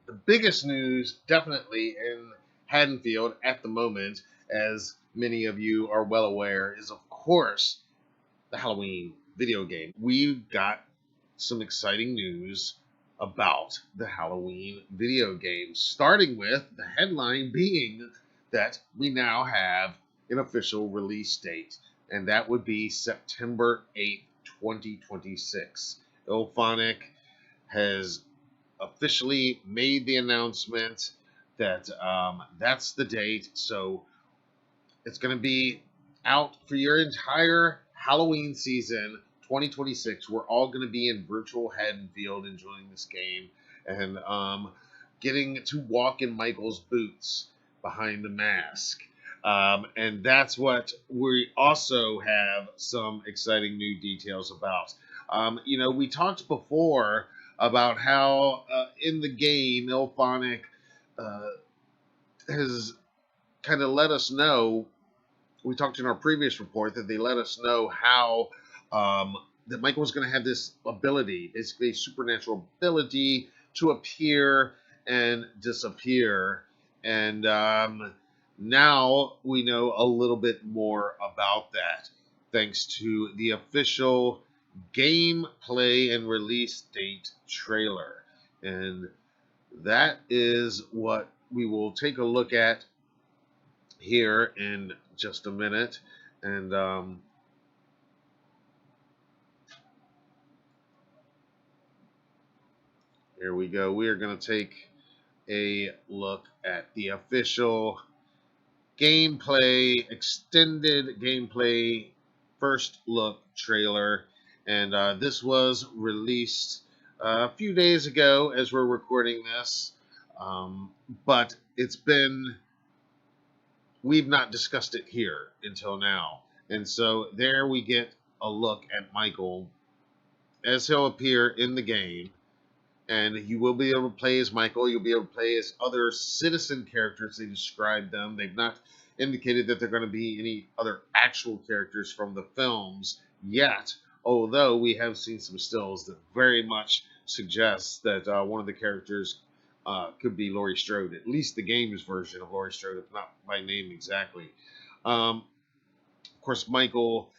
the biggest news, definitely in Haddonfield at the moment, as many of you are well aware, is of course the Halloween video game. We've got some exciting news about the Halloween video game, starting with the headline being that we now have an official release date, and that would be September 8th, 2026. Ilphonic has officially made the announcement that that's the date. So it's going to be out for your entire Halloween season 2026. We're all going to be in virtual Haddonfield enjoying this game and getting to walk in Michael's boots behind the mask. And that's what we also have some exciting new details about. We talked before about how in the game, Ilphonic uh, has kind of let us know. We talked in our previous report that they let us know how that Michael was going to have this ability, basically a supernatural ability to appear and disappear. And now we know a little bit more about that thanks to the official gameplay and release date trailer. And that is what we will take a look at here in just a minute. And here we go. We are going to take a look at the official gameplay, extended gameplay first look trailer. And this was released a few days ago as we're recording this. But we've not discussed it here until now. And so there we get a look at Michael as he'll appear in the game. And you will be able to play as Michael. You'll be able to play as other citizen characters. They describe them. They've not indicated that they're going to be any other actual characters from the films yet, although we have seen some stills that very much suggest that one of the characters could be Laurie Strode, at least the game's version of Laurie Strode, if not by name exactly. Of course, Michael,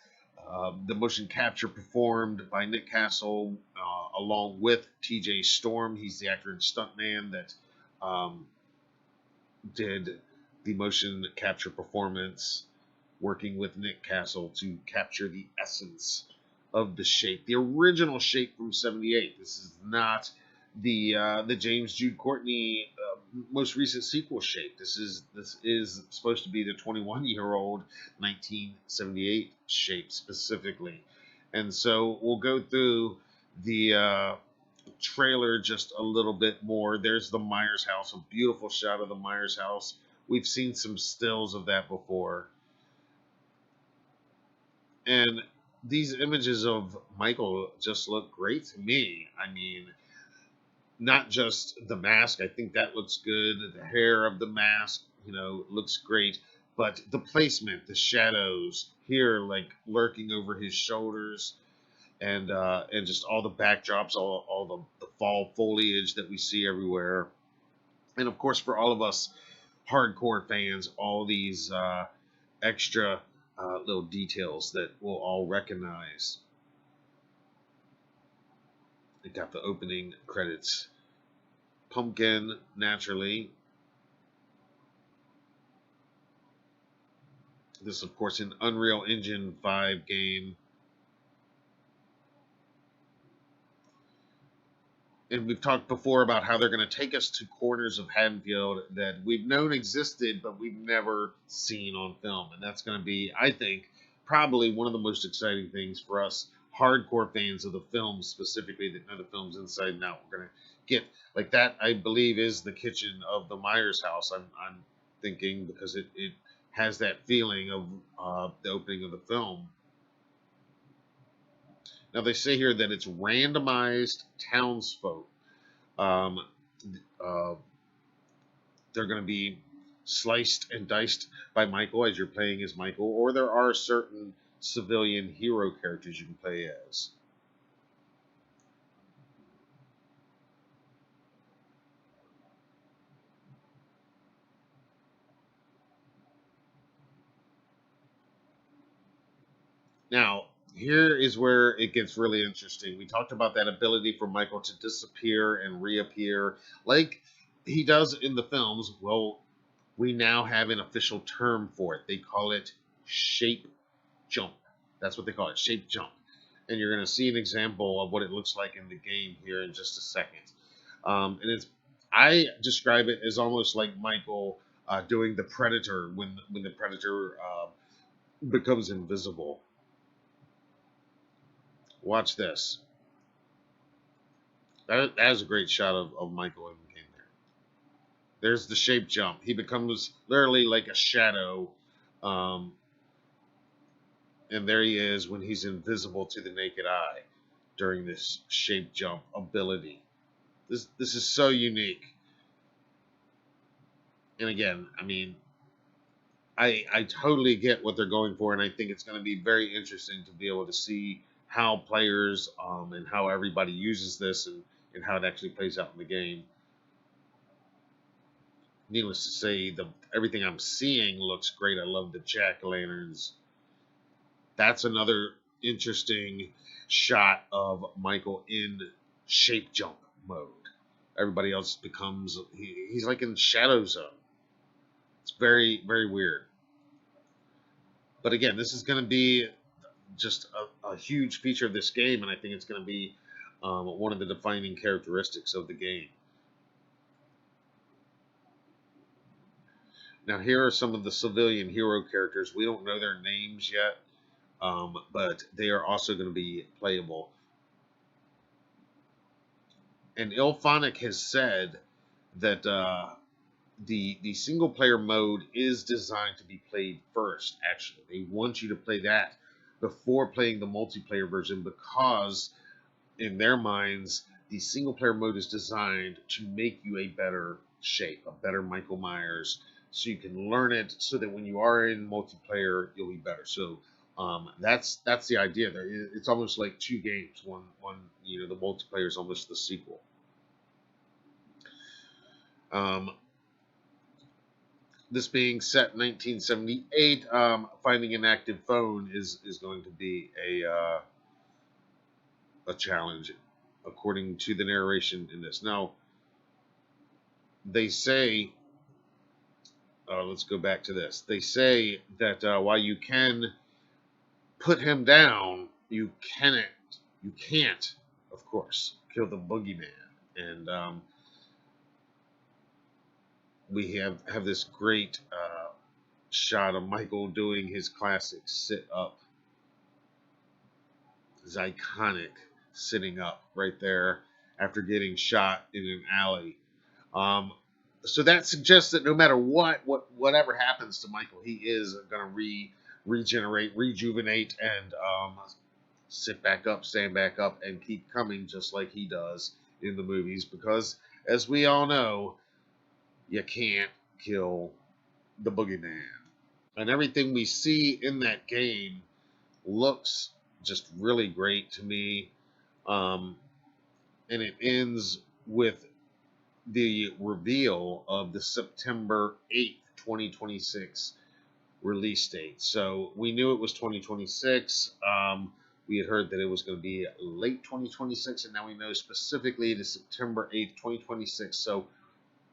the motion capture performed by Nick Castle along with TJ Storm. He's the actor and stuntman that um, did the motion capture performance, working with Nick Castle to capture the essence of the shape, the original shape from '78. This is not the James Jude Courtney most recent sequel shape. This is supposed to be the 21-year-old 1978 shape specifically, and so we'll go through the trailer just a little bit more. There's the Myers house, a beautiful shot of the Myers house. We've seen some stills of that before, and these images of Michael just look great to me. I mean, not just the mask. I think that looks good. The hair of the mask, looks great. But the placement, the shadows here, like lurking over his shoulders, and just all the backdrops, all the fall foliage that we see everywhere, and of course for all of us hardcore fans, all these extra little details that we'll all recognize. It got the opening credits. Pumpkin, naturally. This, of course, an Unreal Engine 5 game. And we've talked before about how they're going to take us to corners of Haddonfield that we've known existed, but we've never seen on film. And that's going to be, I think, probably one of the most exciting things for us hardcore fans of the films, specifically that know the films inside and out. We're going to get like that. I believe is the kitchen of the Myers house. I'm thinking because it has that feeling of the opening of the film. Now they say here that it's randomized townsfolk. Um, uh, they're going to be sliced and diced by Michael as you're playing as Michael, or there are certain civilian hero characters you can play as. Now, here is where it gets really interesting. We talked about that ability for Michael to disappear and reappear like he does in the films. Well, we now have an official term for it. They call it shape jump. That's what they call it, shape jump. And you're going to see an example of what it looks like in the game here in just a second. And it's I describe it as almost like Michael doing the Predator when the Predator becomes invisible. Watch this. That is a great shot of Michael in the game there. There's the shape jump. He becomes literally like a shadow. Um, and there he is when he's invisible to the naked eye during this shape jump ability. This is so unique. And again, I mean, I totally get what they're going for, and I think it's going to be very interesting to be able to see how players and how everybody uses this and how it actually plays out in the game. Needless to say, the everything I'm seeing looks great. I love the jack o' lanterns. That's another interesting shot of Michael in shape jump mode. Everybody else becomes he's like in shadow zone. It's very very weird. But again, this is going to be just a huge feature of this game, and I think it's going to be one of the defining characteristics of the game. Now, here are some of the civilian hero characters. We don't know their names yet, but they are also going to be playable. And Ilphonic has said that the single player mode is designed to be played first. Actually, they want you to play that before playing the multiplayer version because, in their minds, the single player mode is designed to make you a better shape, a better Michael Myers, so you can learn it, so that when you are in multiplayer, you'll be better. So that's the idea. There, it's almost like two games. One, the multiplayer is almost the sequel. Um, this being set in 1978, finding an active phone is going to be a challenge, according to the narration in this. Now, they say, let's go back to this. They say that while you can put him down, you can't, of course, kill the boogeyman. And we have this great shot of Michael doing his classic sit up. His iconic sitting up right there after getting shot in an alley. Um, so that suggests that no matter whatever happens to Michael, he is going to regenerate, rejuvenate, and sit back up, stand back up, and keep coming just like he does in the movies. Because, as we all know, you can't kill the boogeyman. And everything we see in that game looks just really great to me. Um, and it ends with the reveal of the September 8th, 2026 release date. So we knew it was 2026. We had heard that it was going to be late 2026, and now we know specifically the September 8th, 2026. So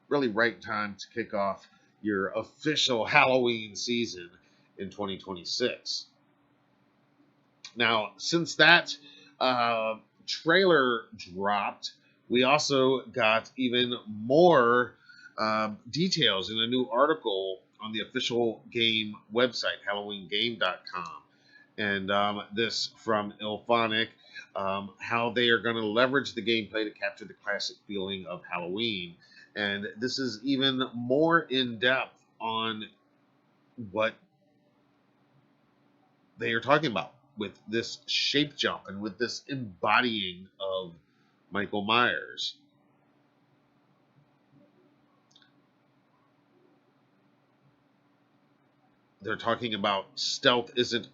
really right time to kick off your official Halloween season in 2026. Now, since that trailer dropped, we also got even more details in a new article on the official game website, HalloweenGame.com. And this from Ilphonic, how they are going to leverage the gameplay to capture the classic feeling of Halloween. And this is even more in depth on what they are talking about with this shape jump and with this embodying of Michael Myers. They're talking about stealth isn't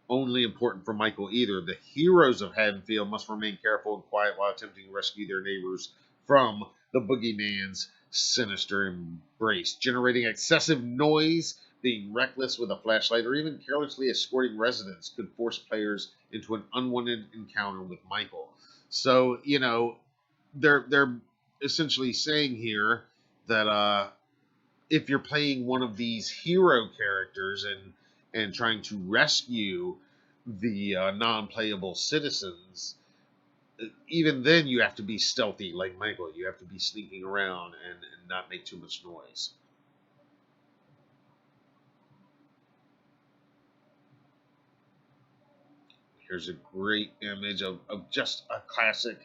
only important for Michael either. The heroes of Haddonfield must remain careful and quiet while attempting to rescue their neighbors from the boogeyman's sinister embrace. Generating excessive noise Being reckless with a flashlight or even carelessly escorting residents could force players into an unwanted encounter with Michael. So, they're essentially saying here that if you're playing one of these hero characters and trying to rescue the non-playable citizens, even then you have to be stealthy like Michael. You have to be sneaking around and not make too much noise. Here's a great image of just a classic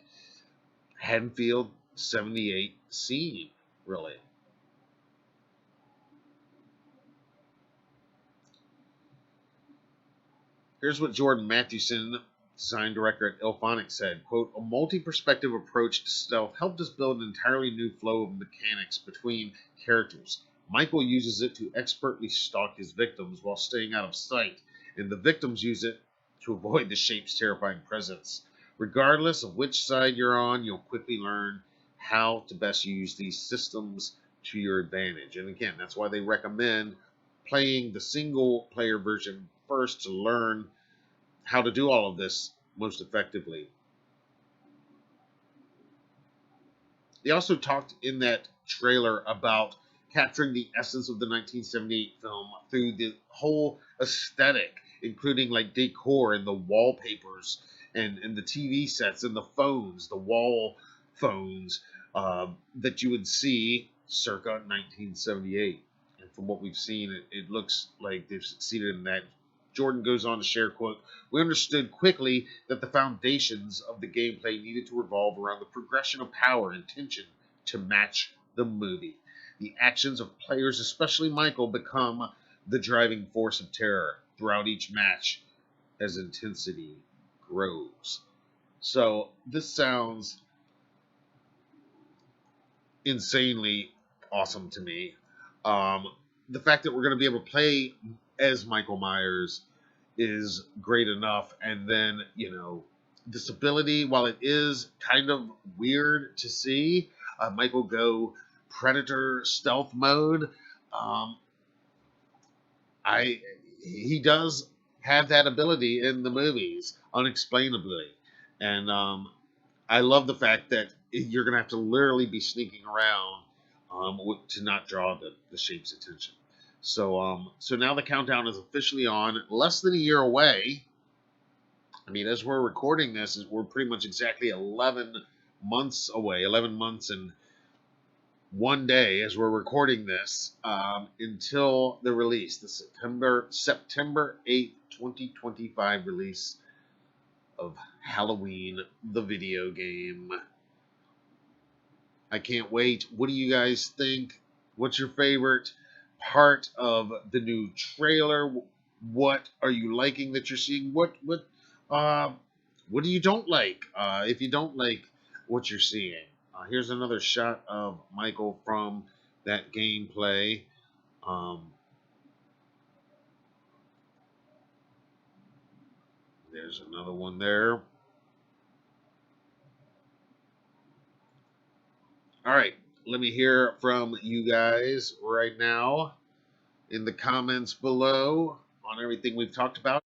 Haddonfield 78 scene, really. Here's what Jordan Mathewson, design director at Ilphonic, said, quote, a multi-perspective approach to stealth helped us build an entirely new flow of mechanics between characters. Michael uses it to expertly stalk his victims while staying out of sight, and the victims use it to avoid the shape's terrifying presence. Regardless of which side you're on, you'll quickly learn how to best use these systems to your advantage. And again, that's why they recommend playing the single player version first to learn how to do all of this most effectively. They also talked in that trailer about capturing the essence of the 1978 film through the whole aesthetic, including like decor and the wallpapers and the TV sets and the phones, the wall phones that you would see circa 1978. And from what we've seen, it looks like they've succeeded in that. Jordan goes on to share, quote, we understood quickly that the foundations of the gameplay needed to revolve around the progression of power and tension to match the movie. The actions of players, especially Michael, become the driving force of terror throughout each match as intensity grows. So this sounds insanely awesome to me. Um, the fact that we're going to be able to play as Michael Myers is great enough. And then, this ability, while it is kind of weird to see Michael go Predator stealth mode, um, I he does have that ability in the movies unexplainably, and I love the fact that you're gonna have to literally be sneaking around to not draw the shape's attention. So now the countdown is officially on, less than a year away. I mean, as we're recording this, we're pretty much exactly 11 months away, 11 months and one day as we're recording this until the release, the September 8th, 2025 release of Halloween, the video game. I can't wait. What do you guys think? What's your favorite part of the new trailer? What are you liking that you're seeing? Uh, what do you don't like? If you don't like what you're seeing, here's another shot of Michael from that gameplay. Um, there's another one there. All right, let me hear from you guys right now in the comments below on everything we've talked about.